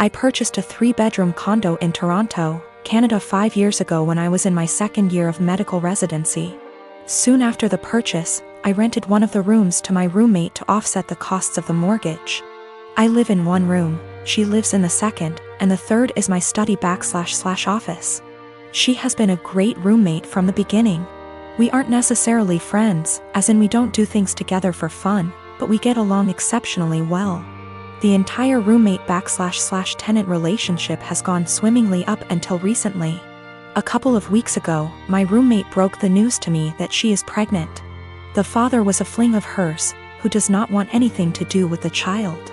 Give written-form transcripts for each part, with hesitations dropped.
I purchased a 3-bedroom condo in Toronto, Canada 5 years ago when I was in my second year of medical residency. Soon after the purchase, I rented one of the rooms to my roommate to offset the costs of the mortgage. I live in one room, she lives in the second, and the third is my study/office. She has been a great roommate from the beginning. We aren't necessarily friends, as in we don't do things together for fun, but we get along exceptionally well. The entire roommate/tenant relationship has gone swimmingly up until recently. A couple of weeks ago, my roommate broke the news to me that she is pregnant. The father was a fling of hers, who does not want anything to do with the child.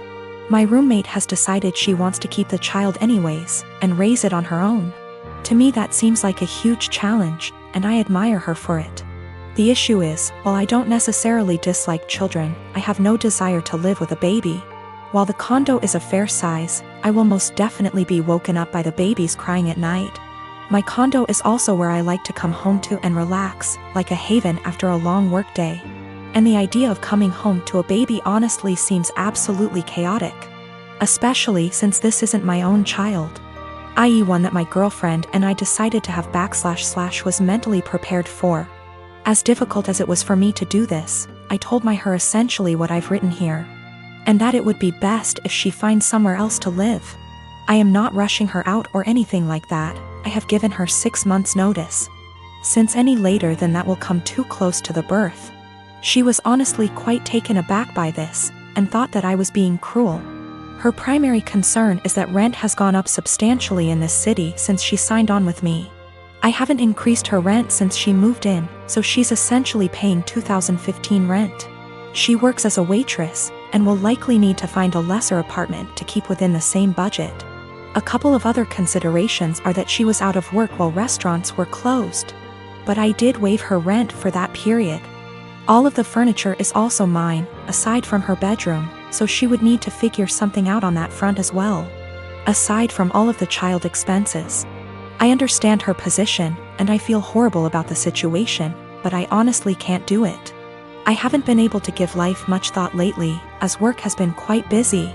My roommate has decided she wants to keep the child anyways, and raise it on her own. To me that seems like a huge challenge, and I admire her for it. The issue is, while I don't necessarily dislike children, I have no desire to live with a baby. While the condo is a fair size, I will most definitely be woken up by the babies crying at night. My condo is also where I like to come home to and relax, like a haven after a long workday. And the idea of coming home to a baby honestly seems absolutely chaotic. Especially since this isn't my own child, i.e. one that my girlfriend and I decided to have / was mentally prepared for. As difficult as it was for me to do this, I told her essentially what I've written here. And that it would be best if she finds somewhere else to live. I am not rushing her out or anything like that. I have given her 6 months notice. Since any later than that will come too close to the birth. She was honestly quite taken aback by this, and thought that I was being cruel. Her primary concern is that rent has gone up substantially in this city since she signed on with me. I haven't increased her rent since she moved in, so she's essentially paying 2015 rent. She works as a waitress, and will likely need to find a lesser apartment to keep within the same budget. A couple of other considerations are that she was out of work while restaurants were closed. But I did waive her rent for that period. All of the furniture is also mine, aside from her bedroom, so she would need to figure something out on that front as well. Aside from all of the child expenses. I understand her position, and I feel horrible about the situation, but I honestly can't do it. I haven't been able to give life much thought lately, as work has been quite busy.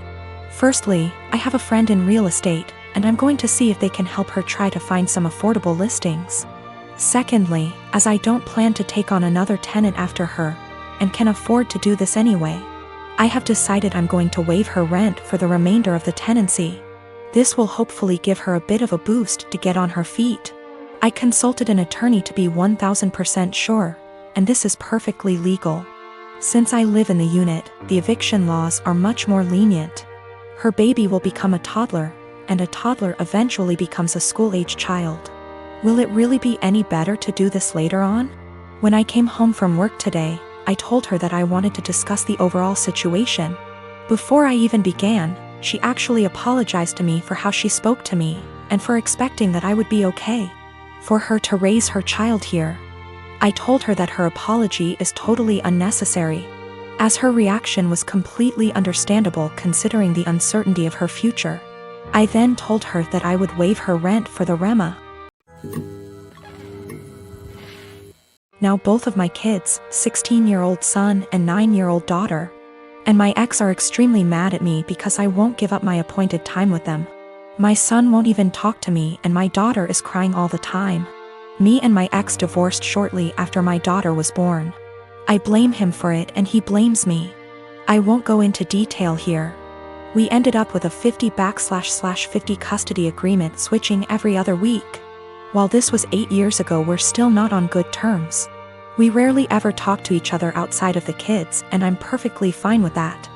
Firstly, I have a friend in real estate, and I'm going to see if they can help her try to find some affordable listings. Secondly, as I don't plan to take on another tenant after her, and can afford to do this anyway, I have decided I'm going to waive her rent for the remainder of the tenancy. This will hopefully give her a bit of a boost to get on her feet. I consulted an attorney to be 1000% sure, and this is perfectly legal. Since I live in the unit, the eviction laws are much more lenient. Her baby will become a toddler, and a toddler eventually becomes a school-age child. Will it really be any better to do this later on? When I came home from work today, I told her that I wanted to discuss the overall situation. Before I even began, she actually apologized to me for how she spoke to me, and for expecting that I would be okay for her to raise her child here. I told her that her apology is totally unnecessary, as her reaction was completely understandable considering the uncertainty of her future. I then told her that I would waive her rent for the REMA. Now both of my kids, 16-year-old son and 9-year-old daughter, and my ex are extremely mad at me because I won't give up my appointed time with them. My son won't even talk to me and my daughter is crying all the time. Me and my ex divorced shortly after my daughter was born. I blame him for it and he blames me. I won't go into detail here. We ended up with a 50/50 custody agreement switching every other week. While this was 8 years ago, we're still not on good terms. We rarely ever talk to each other outside of the kids, and I'm perfectly fine with that.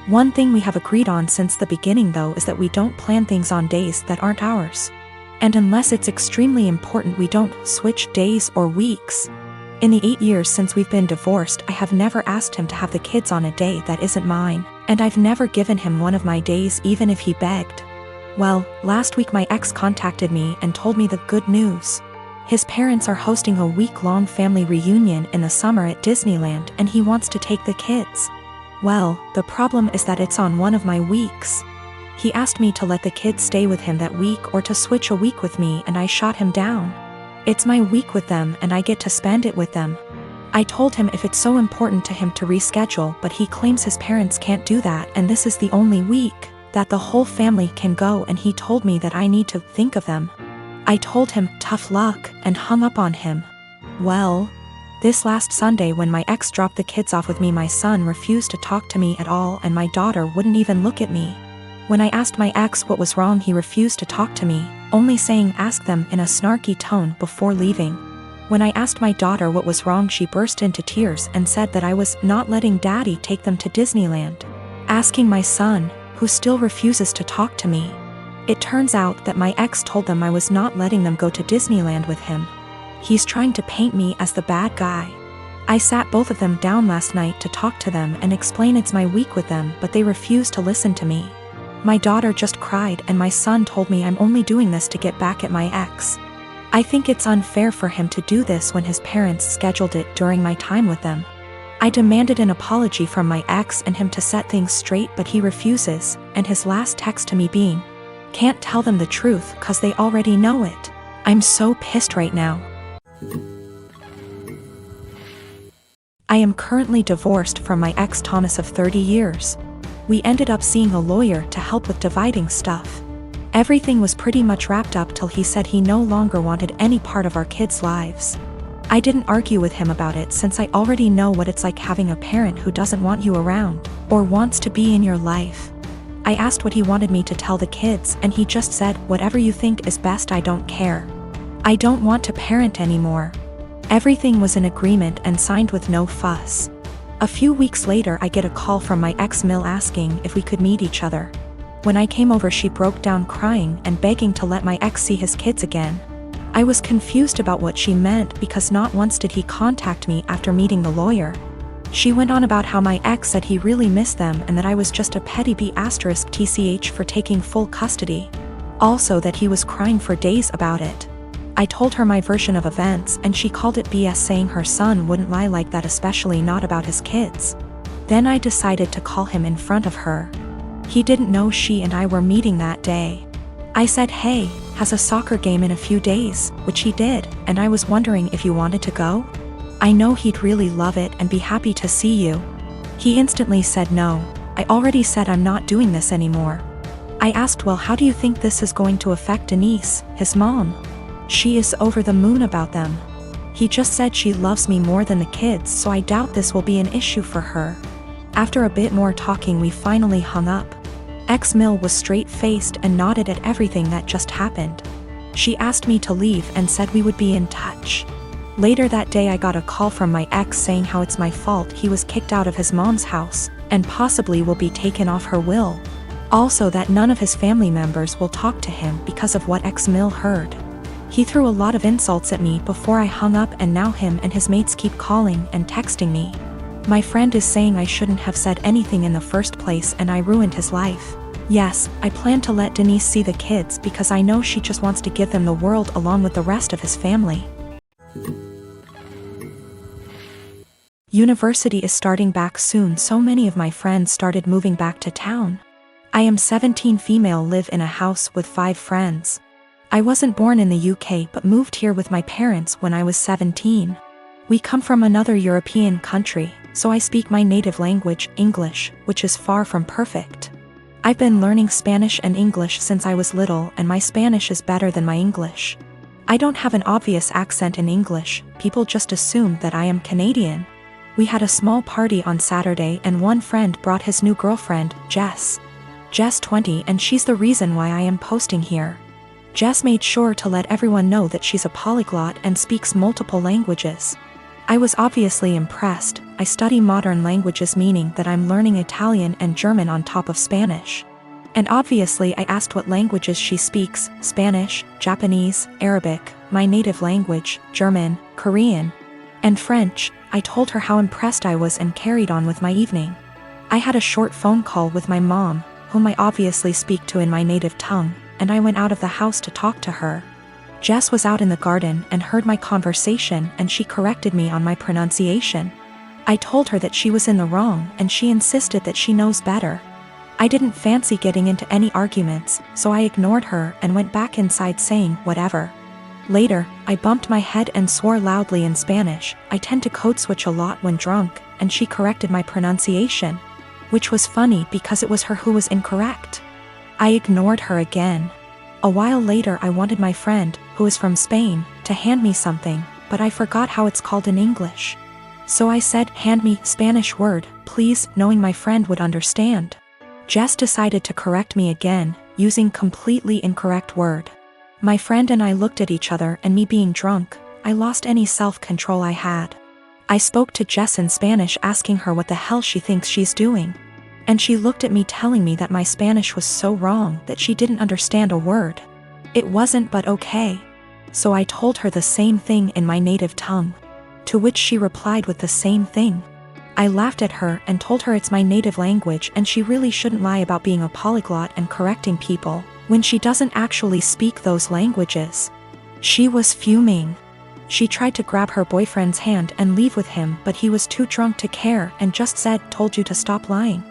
One thing we have agreed on since the beginning though is that we don't plan things on days that aren't ours. And unless it's extremely important, we don't switch days or weeks. In the 8 years since we've been divorced, I have never asked him to have the kids on a day that isn't mine, and I've never given him one of my days even if he begged. Well, last week my ex contacted me and told me the good news. His parents are hosting a week-long family reunion in the summer at Disneyland and he wants to take the kids. Well, the problem is that it's on one of my weeks. He asked me to let the kids stay with him that week or to switch a week with me, and I shot him down. It's my week with them and I get to spend it with them. I told him if it's so important to him to reschedule, but he claims his parents can't do that and this is the only week. that the whole family can go, and he told me that I need to think of them. I told him, tough luck, and hung up on him. Well, this last Sunday when my ex dropped the kids off with me, my son refused to talk to me at all, and my daughter wouldn't even look at me. When I asked my ex what was wrong, he refused to talk to me, only saying ask them in a snarky tone before leaving. When I asked my daughter what was wrong, she burst into tears and said that I was not letting daddy take them to Disneyland. Asking my son, who still refuses to talk to me. It turns out that my ex told them I was not letting them go to Disneyland with him. He's trying to paint me as the bad guy. I sat both of them down last night to talk to them and explain it's my week with them, but they refuse to listen to me. My daughter just cried, and my son told me I'm only doing this to get back at my ex. I think it's unfair for him to do this when his parents scheduled it during my time with them. I demanded an apology from my ex and him to set things straight, but he refuses, and his last text to me being, "Can't tell them the truth 'cause they already know it." I'm so pissed right now. I am currently divorced from my ex Thomas of 30 years. We ended up seeing a lawyer to help with dividing stuff. Everything was pretty much wrapped up till he said he no longer wanted any part of our kids' lives. I didn't argue with him about it since I already know what it's like having a parent who doesn't want you around, or wants to be in your life. I asked what he wanted me to tell the kids, and he just said, "Whatever you think is best, I don't care. I don't want to parent anymore." Everything was in agreement and signed with no fuss. A few weeks later, I get a call from my ex Mill asking if we could meet each other. When I came over, she broke down crying and begging to let my ex see his kids again. I was confused about what she meant because not once did he contact me after meeting the lawyer. She went on about how my ex said he really missed them and that I was just a petty B*TCH for taking full custody. Also that he was crying for days about it. I told her my version of events, and she called it BS, saying her son wouldn't lie like that, especially not about his kids. Then I decided to call him in front of her. He didn't know she and I were meeting that day. I said, "Hey, has a soccer game in a few days," which he did, and I was wondering if you wanted to go? I know he'd really love it and be happy to see you. He instantly said no. I already said I'm not doing this anymore. I asked, well, how do you think this is going to affect Denise, his mom? She is over the moon about them. He just said she loves me more than the kids, so I doubt this will be an issue for her. After a bit more talking, we finally hung up. Ex-Mill was straight-faced and nodded at everything that just happened. She asked me to leave and said we would be in touch. Later that day, I got a call from my ex saying how it's my fault he was kicked out of his mom's house, and possibly will be taken off her will. Also that none of his family members will talk to him because of what ex-Mill heard. He threw a lot of insults at me before I hung up, and now him and his mates keep calling and texting me. My friend is saying I shouldn't have said anything in the first place and I ruined his life. Yes, I plan to let Denise see the kids because I know she just wants to give them the world along with the rest of his family. University is starting back soon, so many of my friends started moving back to town. I am 17, female, live in a house with 5 friends. I wasn't born in the UK but moved here with my parents when I was 17. We come from another European country, so I speak my native language, English, which is far from perfect. I've been learning Spanish and English since I was little, and my Spanish is better than my English. I don't have an obvious accent in English, people just assume that I am Canadian. We had a small party on Saturday and one friend brought his new girlfriend, Jess. Jess 20, and she's the reason why I am posting here. Jess made sure to let everyone know that she's a polyglot and speaks multiple languages. I was obviously impressed. I study modern languages, meaning that I'm learning Italian and German on top of Spanish. And obviously I asked what languages she speaks: Spanish, Japanese, Arabic, my native language, German, Korean, and French. I told her how impressed I was and carried on with my evening. I had a short phone call with my mom, whom I obviously speak to in my native tongue, and I went out of the house to talk to her. Jess was out in the garden and heard my conversation, and she corrected me on my pronunciation. I told her that she was in the wrong, and she insisted that she knows better. I didn't fancy getting into any arguments, so I ignored her and went back inside saying, whatever. Later, I bumped my head and swore loudly in Spanish. I tend to code switch a lot when drunk, and she corrected my pronunciation. Which was funny because it was her who was incorrect. I ignored her again. A while later I wanted my friend, who is from Spain, to hand me something, but I forgot how it's called in English. So I said, "Hand me Spanish word, please," knowing my friend would understand. Jess decided to correct me again, using completely incorrect word. My friend and I looked at each other, and me being drunk, I lost any self-control I had. I spoke to Jess in Spanish asking her what the hell she thinks she's doing. And she looked at me telling me that my Spanish was so wrong that she didn't understand a word. It wasn't but okay. So I told her the same thing in my native tongue. To which she replied with the same thing. I laughed at her and told her it's my native language and she really shouldn't lie about being a polyglot and correcting people when she doesn't actually speak those languages. She was fuming. She tried to grab her boyfriend's hand and leave with him, but he was too drunk to care and just said, "Told you to stop lying."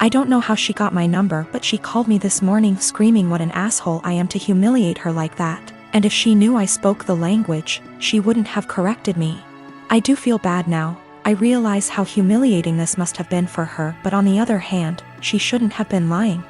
I don't know how she got my number, but she called me this morning screaming what an asshole I am to humiliate her like that, and if she knew I spoke the language, she wouldn't have corrected me. I do feel bad now. I realize how humiliating this must have been for her, but on the other hand, she shouldn't have been lying.